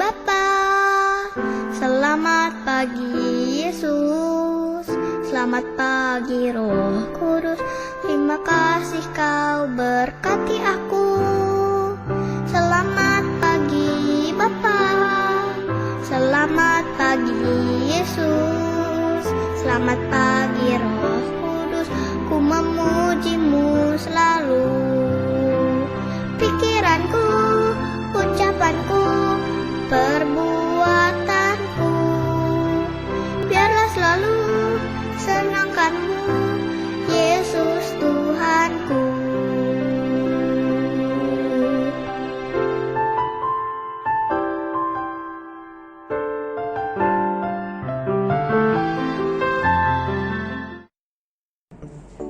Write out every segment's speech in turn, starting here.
Bapa. Selamat pagi Yesus, selamat pagi Roh Kudus. Terima kasih kau berkati aku. Selamat pagi Bapa, selamat pagi Yesus, selamat pagi Roh Kudus. Ku memujimu selalu. Pikiranku, ucapanku, perbuatanku, biarlah selalu senangkanmu, Yesus Tuhanku.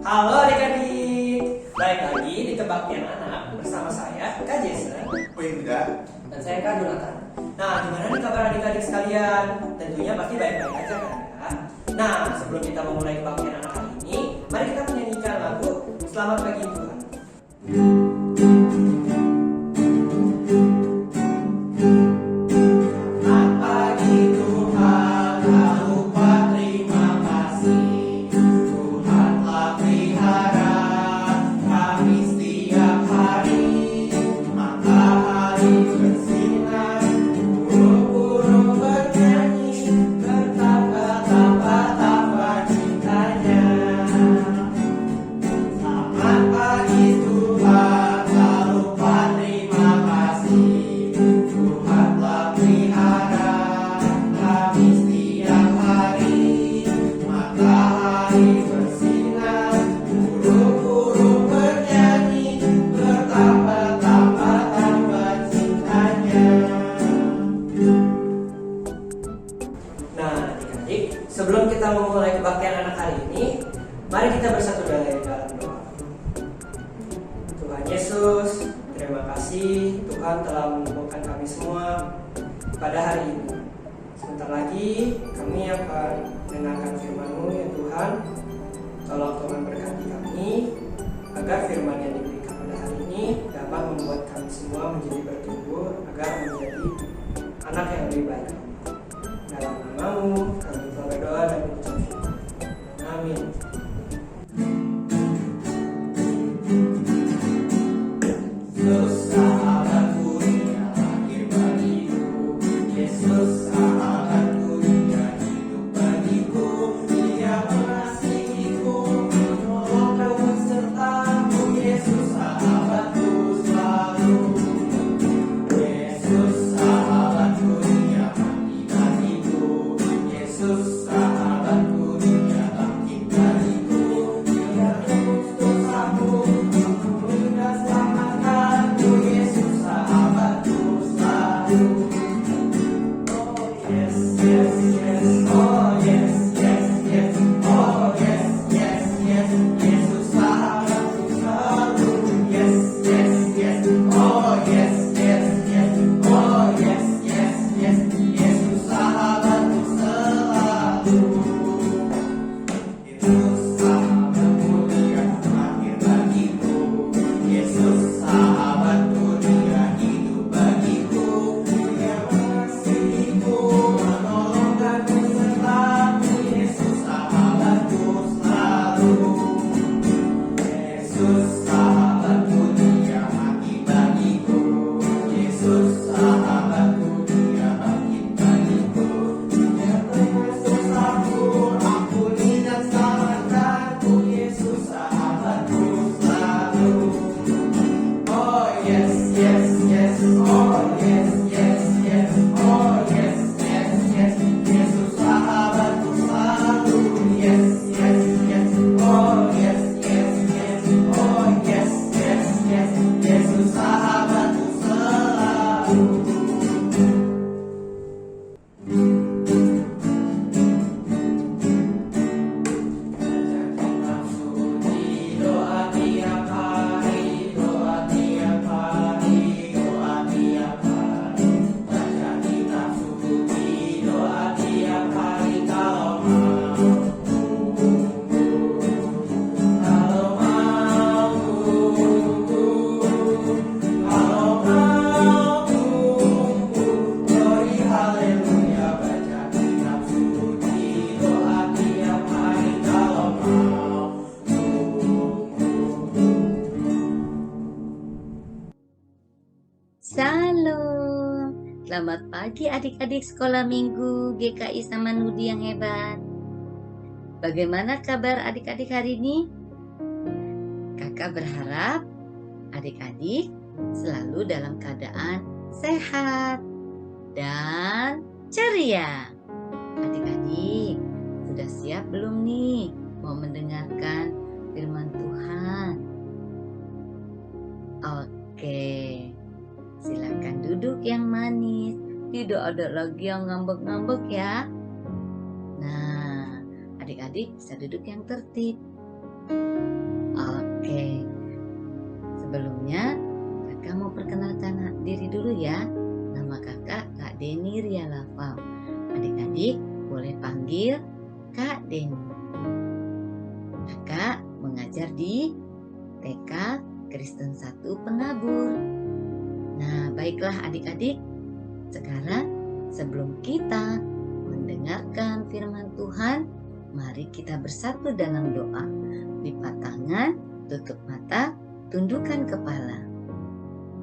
Halo adik-adik, balik lagi di Kebaktian Anak bersama saya Kak Jason, Winda, dan saya Kak Jonathan. Nah, gimana nih kabar adik-adik sekalian? Tentunya pasti baik-baik aja kan ya? Nah, sebelum kita memulai Kebaktian Anak kali ini, mari kita menyanyikan lagu Selamat Pagi Tuhan. Sebelum kita memulai kebaktian anak hari ini, mari kita bersatu dalam doa. Tuhan Yesus, terima kasih Tuhan telah mengumpulkan kami semua pada hari ini. Sebentar lagi kami akan mendengarkan firman-Mu ya Tuhan. Tolong Tuhan berkati kami agar firman yang diberikan pada hari ini dapat membuat kami semua menjadi bertumbuh agar menjadi anak yang lebih baik. Dalam nama-Mu kami telah berdoa dan mengucap syukur. Amin. Yesus sahabatku, Dia lahir bagiku. Yesus sahabatku, Dia hidup bagiku. Dia mengasihiku, menolong dan bersertaku. Yesus sahabatku selalu. Yesus sahabatku, Dia mati bagiku. Yesus sahabatku, Dia bangkit bagiku. Dia tebus dosaku, ampuni dan selamatkanku. Yesus sahabatku selalu. Oh yes, yes, yes. Oh yes, yes, yes. Oh yes, yes, yes. Yesus sahabatku selalu. Yes, yes, yes. Oh yes, yes, yes. Oh yes, yes, yes. Yesus sahabatku selalu. Selamat pagi adik-adik sekolah minggu GKI sama Nudi yang hebat. Bagaimana kabar adik-adik hari ini? Kakak berharap adik-adik selalu dalam keadaan sehat dan ceria. Adik-adik sudah siap belum nih mau mendengarkan firman Tuhan? Oke, silakan duduk yang manis. Tidak ada lagi yang ngambek-ngambek ya. Nah, adik-adik bisa duduk yang tertib. Oke, sebelumnya kakak mau perkenalkan diri dulu ya. Nama kakak Kak Deni Rialaval. Adik-adik boleh panggil Kak Deni. Kakak mengajar di TK Kristen 1 Penabur. Nah, baiklah adik-adik. Sekarang sebelum kita mendengarkan firman Tuhan, mari kita bersatu dalam doa. Lipat tangan, tutup mata, tundukkan kepala.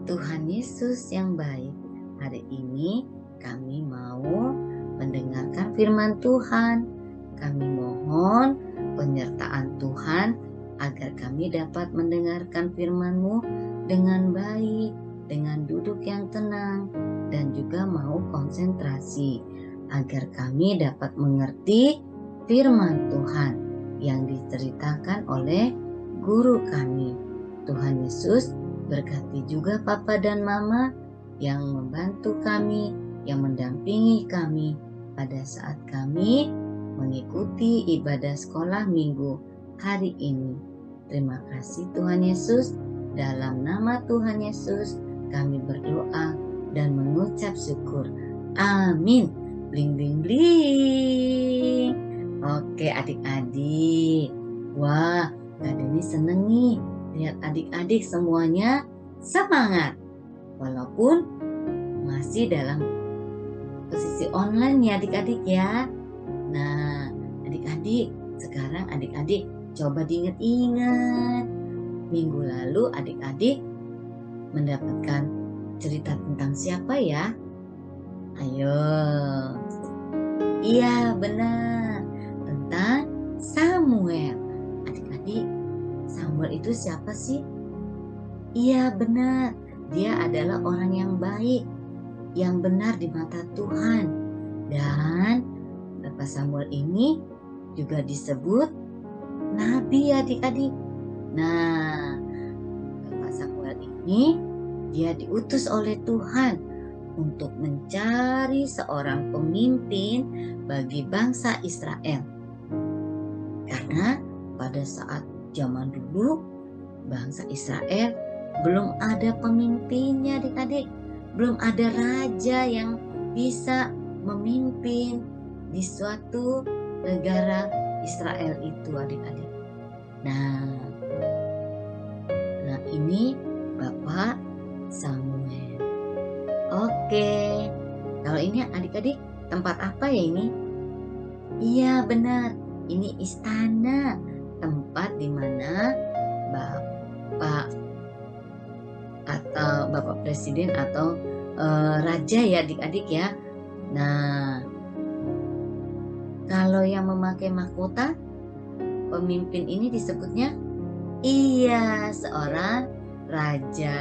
Tuhan Yesus yang baik, hari ini kami mau mendengarkan firman Tuhan. Kami mohon penyertaan Tuhan agar kami dapat mendengarkan firman-Mu dengan baik, dengan duduk yang tenang, dan juga mau konsentrasi agar kami dapat mengerti firman Tuhan yang diceritakan oleh guru kami. Tuhan Yesus berkati juga Papa dan Mama yang membantu kami, yang mendampingi kami pada saat kami mengikuti ibadah sekolah minggu hari ini. Terima kasih Tuhan Yesus. Dalam nama Tuhan Yesus kami berdoa dan mengucap syukur. Amin. Bling bling bling. Oke adik-adik. Wah, Kak Deni seneng nih lihat adik-adik semuanya semangat. Walaupun masih dalam posisi online ya adik-adik ya. Nah, adik-adik, sekarang adik-adik coba diingat-ingat. Minggu lalu adik-adik mendapatkan cerita tentang siapa ya? Ayo. Iya, benar. Tentang Samuel. Adik-adik, Samuel itu siapa sih? Iya, benar. Dia adalah orang yang baik, yang benar di mata Tuhan. Dan Bapak Samuel ini juga disebut nabi adik-adik. Nah, Bapak Samuel ini dia diutus oleh Tuhan untuk mencari seorang pemimpin bagi bangsa Israel. Karena pada saat zaman dulu bangsa Israel belum ada pemimpinnya adik-adik. Belum ada raja yang bisa memimpin di suatu negara Israel itu adik-adik. Nah ini Bapak Samuel. Oke, kalau ini adik-adik tempat apa ya ini? Iya benar, ini istana, tempat di mana Bapak Presiden atau raja ya adik-adik ya. Nah, kalau yang memakai mahkota, pemimpin ini disebutnya iya, seorang raja.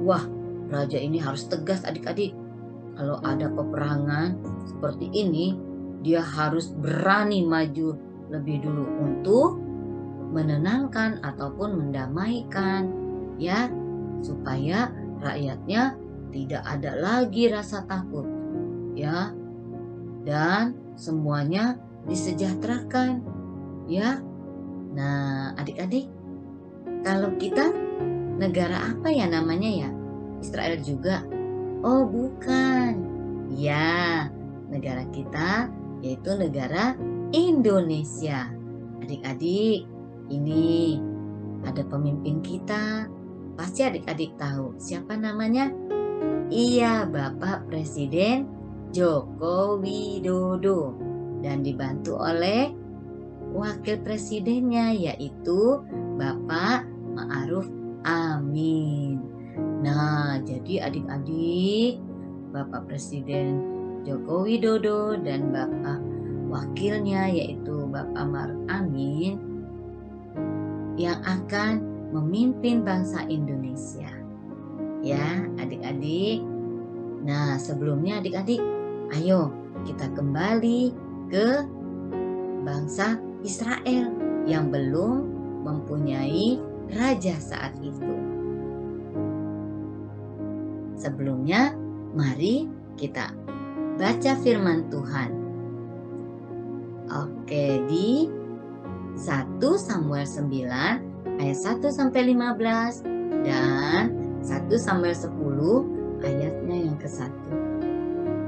Wah, raja ini harus tegas adik-adik. Kalau ada peperangan seperti ini, dia harus berani maju lebih dulu untuk menenangkan ataupun mendamaikan ya, supaya rakyatnya tidak ada lagi rasa takut ya, dan semuanya disejahterakan ya. Nah adik-adik, kalau kita negara apa ya namanya ya? Israel juga? Oh bukan. Ya, negara kita yaitu negara Indonesia. Adik-adik, ini ada pemimpin kita. Pasti adik-adik tahu siapa namanya? Iya, Bapak Presiden Joko Widodo. Dan dibantu oleh wakil presidennya yaitu Bapak Ma'ruf Amin. Nah, jadi adik-adik Bapak Presiden Joko Widodo dan Bapak wakilnya yaitu Bapak Maruf Amin yang akan memimpin bangsa Indonesia. Ya, adik-adik. Nah, sebelumnya adik-adik, ayo kita kembali ke bangsa Israel yang belum mempunyai raja saat itu. Sebelumnya, mari kita baca firman Tuhan. Oke, di 1 Samuel 9 ayat 1 sampai 15 dan 1 Samuel 10 ayatnya yang ke-1.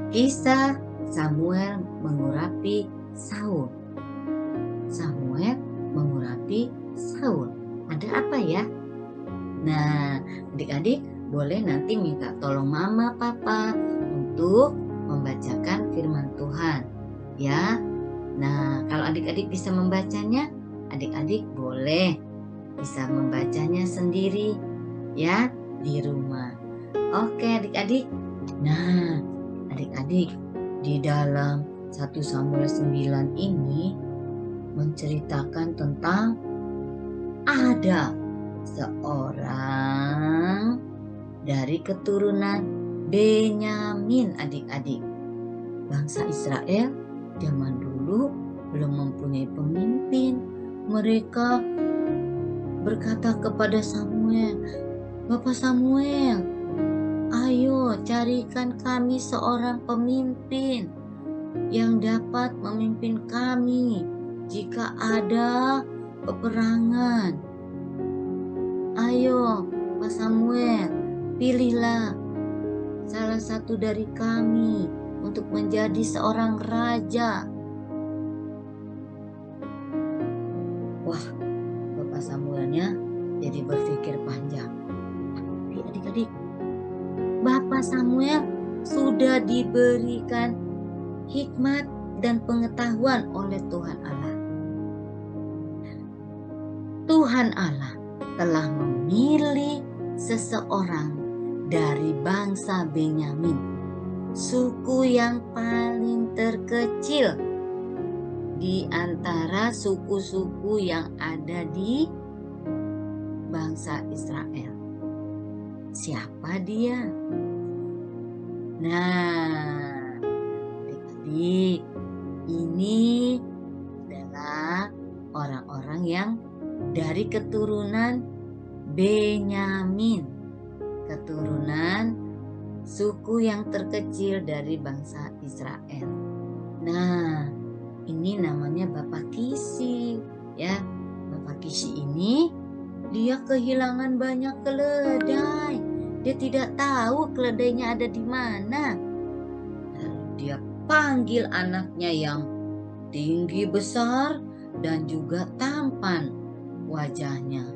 Kisah Samuel mengurapi Saul. Samuel mengurapi Saul. Ada apa ya? Nah, adik-adik boleh nanti minta tolong mama, papa untuk membacakan firman Tuhan. Ya. Nah, kalau adik-adik bisa membacanya, adik-adik boleh bisa membacanya sendiri ya di rumah. Oke adik-adik. Nah, adik-adik di dalam 1 Samuel 9 ini menceritakan tentang ada seorang dari keturunan Benyamin adik-adik. Bangsa Israel zaman dulu belum mempunyai pemimpin. Mereka berkata kepada Samuel, "Bapak Samuel, ayo carikan kami seorang pemimpin yang dapat memimpin kami jika ada peperangan. Ayo Pak Samuel, pilihlah salah satu dari kami untuk menjadi seorang raja." Wah, Bapak Samuelnya jadi berpikir panjang. Tapi adik-adik, Bapak Samuel sudah diberikan hikmat dan pengetahuan oleh Tuhan Allah. Tuhan Allah telah memilih seseorang dari bangsa Benyamin, suku yang paling terkecil di antara suku-suku yang ada di bangsa Israel. Siapa dia? Nah, adik-adik, ini adalah orang-orang yang dari keturunan Benyamin, keturunan suku yang terkecil dari bangsa Israel. Nah, ini namanya Bapak Kisi, ya. Bapak Kisi ini dia kehilangan banyak keledai. Dia tidak tahu keledainya ada di mana. Lalu dia panggil anaknya yang tinggi besar dan juga tampan wajahnya.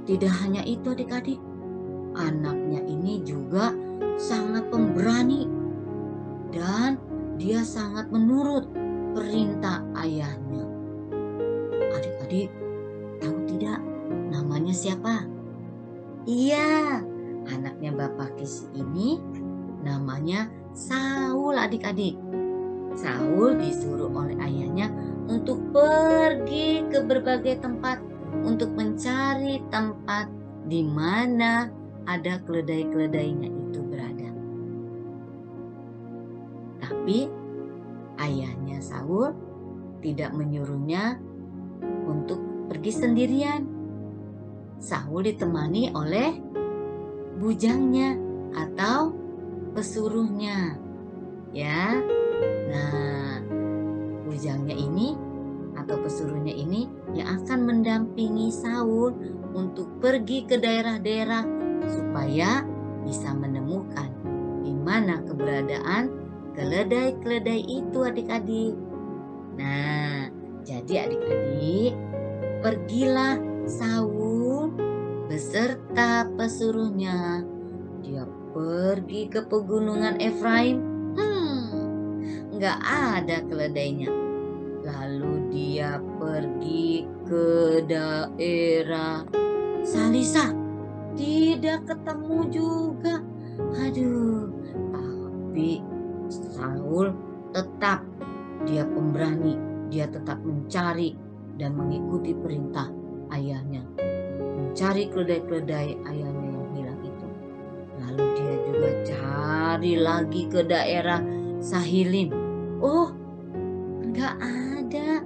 Tidak hanya itu adik-adik, anaknya ini juga sangat pemberani dan dia sangat menurut perintah ayahnya. Adik-adik, tahu tidak namanya siapa? Iya, anaknya Bapak Kisi ini namanya Saul adik-adik. Saul disuruh oleh ayahnya untuk pergi ke berbagai tempat untuk mencari tempat di mana ada keledai-keledainya itu berada. Tapi ayahnya Saul tidak menyuruhnya untuk pergi sendirian. Saul ditemani oleh bujangnya atau pesuruhnya. Ya. Nah, bujangnya ini atau pesuruhnya ini yang akan mendampingi Saul untuk pergi ke daerah-daerah supaya bisa menemukan di mana keberadaan keledai-keledai itu adik-adik. Nah, jadi adik-adik, pergilah Saul beserta pesuruhnya. Dia pergi ke pegunungan Efraim. Nggak ada keledainya. Lalu dia pergi ke daerah Salisa. Tidak ketemu juga. Aduh, tapi Saul tetap dia pemberani, dia tetap mencari dan mengikuti perintah ayahnya, mencari keledai-keledai ayahnya yang hilang itu. Lalu dia juga cari lagi ke daerah Sahilim. Oh, nggak ada.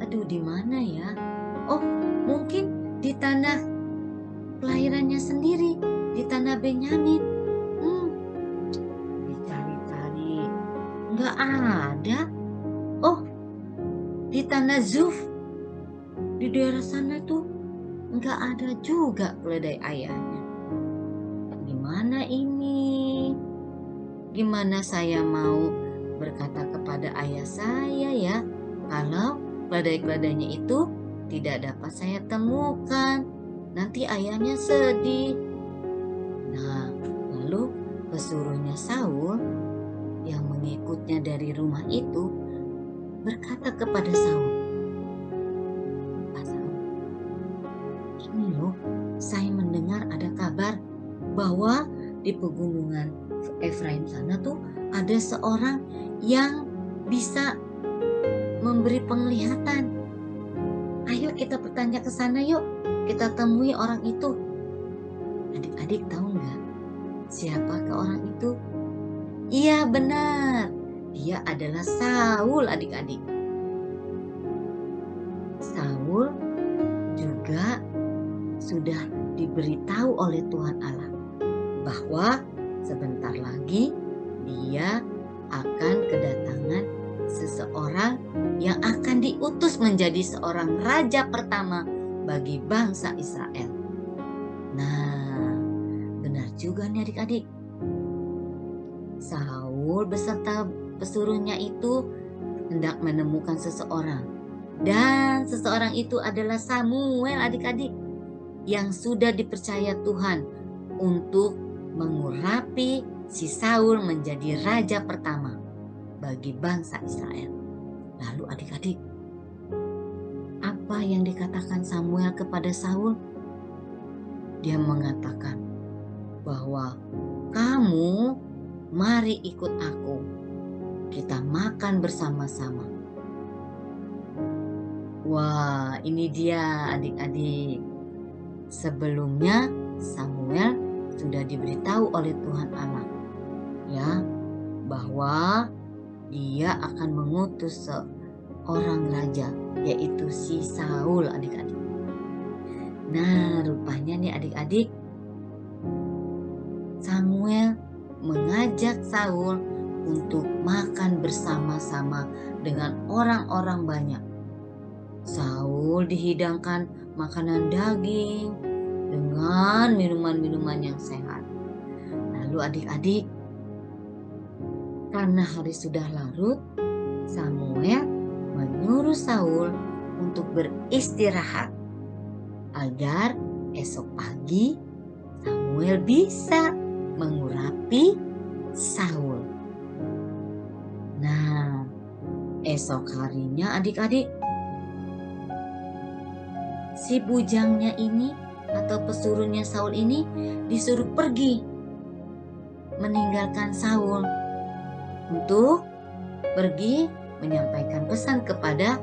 Aduh, di mana ya? Oh, mungkin di tanah kelahirannya sendiri, di tanah Benyamin. Dicari-cari, nggak ada. Oh, di tanah Zuf, di daerah sana tuh nggak ada juga keledai ayahnya. Gimana ini? Gimana saya mau berkata kepada ayah saya ya, kalau keledai-keledainya itu tidak dapat saya temukan? Nanti ayahnya sedih. Nah, lalu pesuruhnya Saul yang mengikutnya dari rumah itu berkata kepada Saul, "Pak Saul, ini loh, saya mendengar ada kabar bahwa di pegunungan Efraim sana tuh ada seorang yang bisa memberi penglihatan. Ayo kita bertanya ke sana yuk, kita temui orang itu." Adik-adik tahu nggak siapakah orang itu? Iya benar, dia adalah Saul adik-adik. Saul juga sudah diberitahu oleh Tuhan Allah bahwa sebentar lagi dia akan kedatangan seseorang yang akan diutus menjadi seorang raja pertama bagi bangsa Israel. Nah, benar juga nih adik-adik. Saul beserta pesuruhnya itu hendak menemukan seseorang. Dan seseorang itu adalah Samuel adik-adik, yang sudah dipercaya Tuhan untuk mengurapi si Saul menjadi raja pertama bagi bangsa Israel. Lalu adik-adik, apa yang dikatakan Samuel kepada Saul? Dia mengatakan bahwa kamu mari ikut aku, kita makan bersama-sama. Wah, ini dia adik-adik. Sebelumnya Samuel sudah diberitahu oleh Tuhan Allah ya, bahwa dia akan mengutus seorang raja, yaitu si Saul adik-adik. Nah, rupanya nih adik-adik, Samuel mengajak Saul untuk makan bersama-sama dengan orang-orang banyak. Saul dihidangkan makanan daging dengan minuman-minuman yang sehat. Lalu adik-adik, karena hari sudah larut, Samuel menyuruh Saul untuk beristirahat agar esok pagi Samuel bisa mengurapi Saul. Nah, esok harinya adik-adik, si bujangnya ini atau pesuruhnya Saul ini disuruh pergi meninggalkan Saul untuk pergi menyampaikan pesan kepada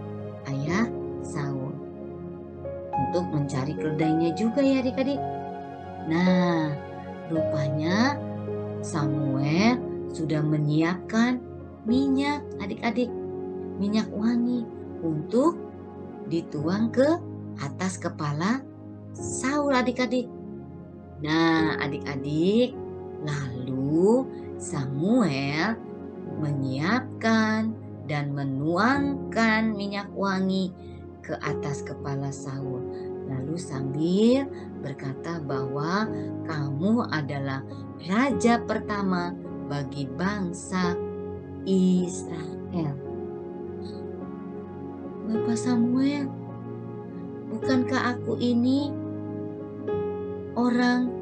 ayah Saul untuk mencari keledainya juga ya adik-adik. Nah, rupanya Samuel sudah menyiapkan minyak adik-adik, minyak wangi untuk dituang ke atas kepala Saul adik-adik. Nah adik-adik, lalu Samuel menyiapkan dan menuangkan minyak wangi ke atas kepala Saul. Lalu sambil berkata bahwa kamu adalah raja pertama bagi bangsa Israel. Bapak Samuel, bukankah aku ini orang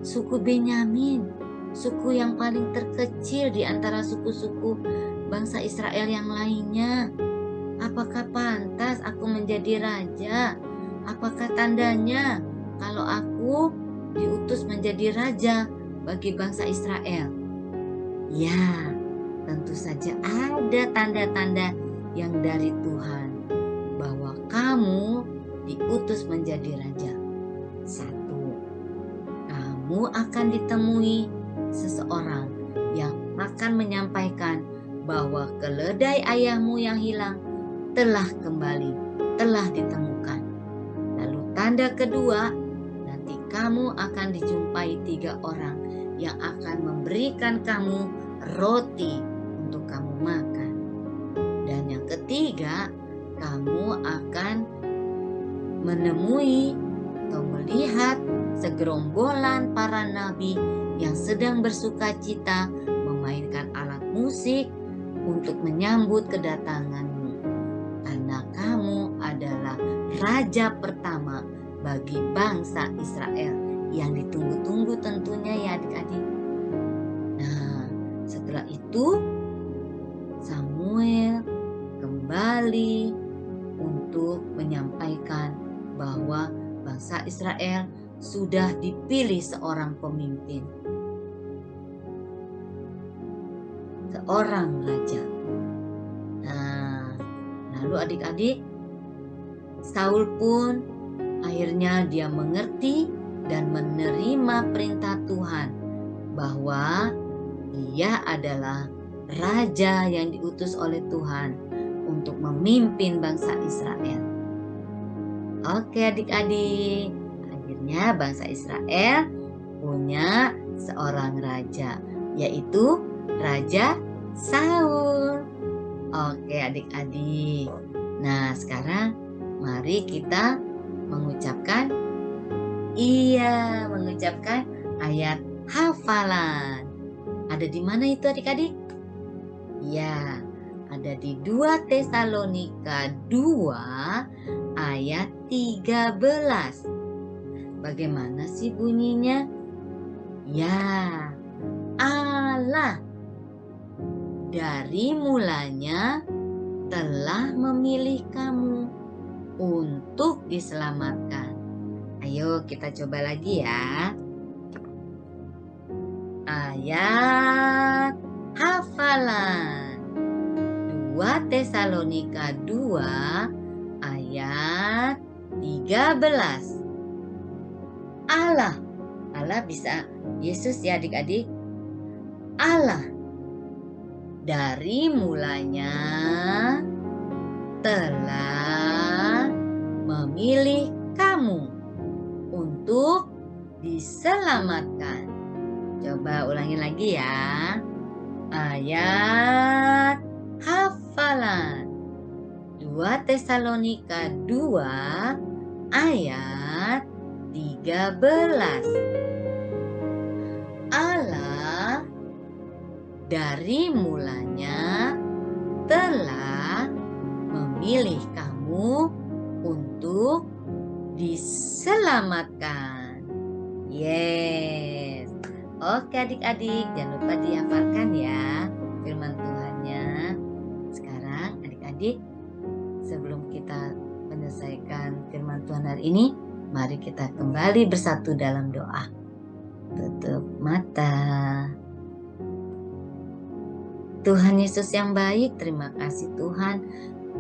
suku Benyamin, suku yang paling terkecil di antara suku-suku bangsa Israel yang lainnya? Apakah pantas aku menjadi raja? Apakah tandanya kalau aku diutus menjadi raja bagi bangsa Israel? Ya, tentu saja ada tanda-tanda yang dari Tuhan bahwa kamu diutus menjadi raja. 1, kamu akan ditemui seseorang yang akan menyampaikan bahwa keledai ayahmu yang hilang telah kembali, telah ditemukan. Lalu tanda kedua, nanti kamu akan dijumpai 3 orang yang akan memberikan kamu roti untuk kamu makan. Dan yang ketiga, kamu akan menemui atau melihat segerombolan para nabi yang sedang bersukacita memainkan alat musik untuk menyambut kedatanganmu. Karena kamu adalah raja pertama bagi bangsa Israel yang ditunggu-tunggu tentunya ya adik-adik. Nah, setelah itu Samuel kembali untuk menyampaikan bahwa bangsa Israel sudah dipilih seorang pemimpin, seorang raja. Nah, lalu adik-adik, Saul pun akhirnya dia mengerti dan menerima perintah Tuhan bahwa dia adalah raja yang diutus oleh Tuhan untuk memimpin bangsa Israel. Oke adik-adik, akhirnya bangsa Israel punya seorang raja, yaitu Raja Saul. Oke adik-adik, nah sekarang mari kita mengucapkan ayat hafalan. Ada di mana itu adik-adik? Ya, ada di 2 Tesalonika 2 ayat 13. Bagaimana sih bunyinya? Ya, Allah dari mulanya telah memilih kamu untuk diselamatkan. Ayo kita coba lagi ya. Ayat hafalan 2 Tesalonika 2 ayat 13. Allah bisa Yesus ya adik-adik. Allah dari mulanya telah memilih kamu untuk diselamatkan. Coba ulangi lagi ya. Ayat hafalan 2 Tesalonika 2 ayat 13. Allah dari mulanya telah memilih kamu untuk diselamatkan. Yes. Oke adik-adik, jangan lupa dihafalkan ya firman Tuhannya. Sekarang adik-adik, sebelum kita menyelesaikan firman Tuhan hari ini, mari kita kembali bersatu dalam doa. Tutup mata. Tuhan Yesus yang baik, terima kasih Tuhan.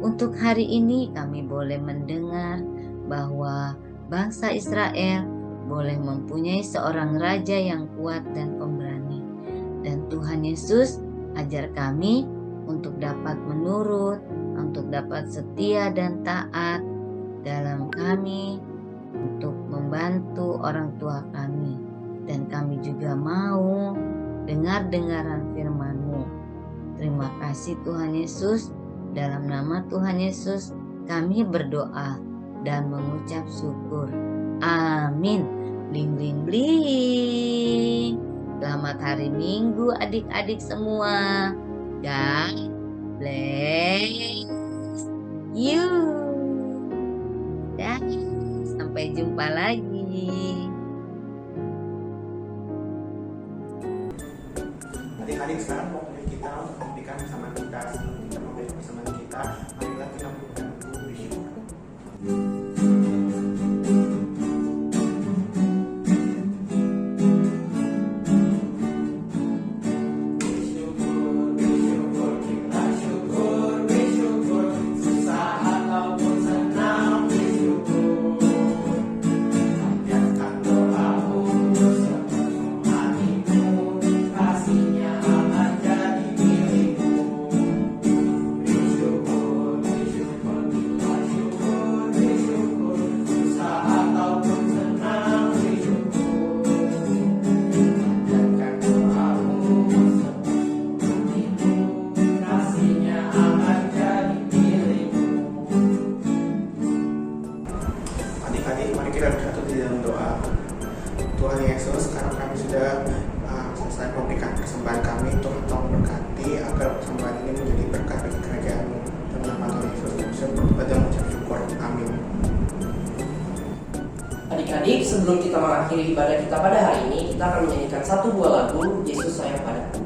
Untuk hari ini kami boleh mendengar bahwa bangsa Israel boleh mempunyai seorang raja yang kuat dan pemberani. Dan Tuhan Yesus ajar kami untuk dapat menurut, untuk dapat setia dan taat dalam kami, untuk membantu orang tua kami. Dan kami juga mau dengar-dengaran firman-Mu. Terima kasih Tuhan Yesus. Dalam nama Tuhan Yesus kami berdoa dan mengucap syukur. Amin. Bling bling bling. Selamat hari Minggu adik-adik semua. God bless you. Dan sampai jumpa lagi. Adik-adik sekarang waktunya kita memberikan bersama kita, sebelum kita memberi bersama kita, marilah kita memberikan bersyukur. sudah selesai memberikan persembahan kami. Tuhan tolong berkati agar persembahan ini menjadi berkat bagi kerajaan-Mu. Dalam nama Tuhan Yesus kami berdoa dan mengucap syukur. Amin. Adik-adik, sebelum kita mengakhiri ibadah kita pada hari ini, kita akan menyanyikan satu buah lagu, Yesus Sayang Padaku.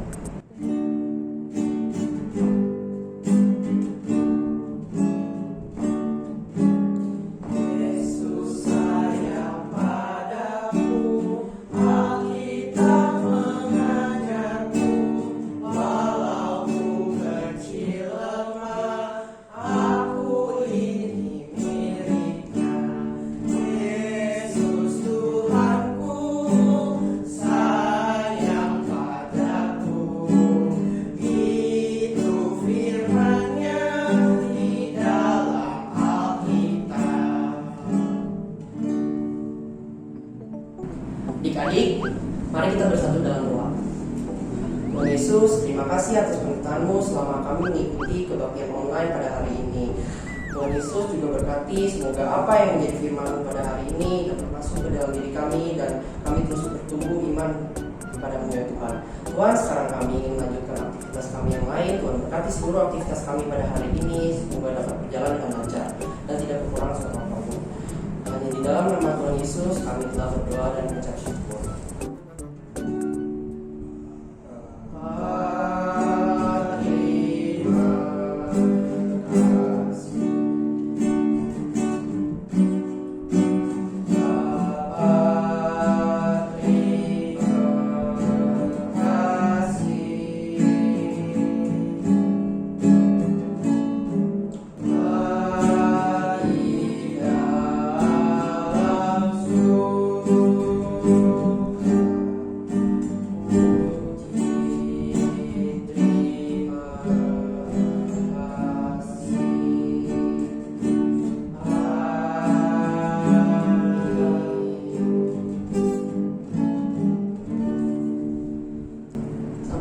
Adik-adik, mari kita bersatu dalam doa. Tuhan Yesus, terima kasih atas penyertaan-Mu selama kami mengikuti kebaktian online pada hari ini. Tuhan Yesus juga berkati semoga apa yang menjadi firman-Mu pada hari ini dapat masuk ke dalam diri kami dan kami terus bertumbuh iman kepada-Mu ya Tuhan. Tuhan, sekarang kami ingin melanjutkan aktivitas kami yang lain. Tuhan berkati seluruh aktivitas kami pada hari ini, semoga dapat berjalan dengan lancar dan tidak kekurangan suatu apapun. Hanya di dalam nama Tuhan Yesus kami telah berdoa dan mengucap syukur.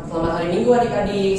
Selamat hari Minggu adik-adik.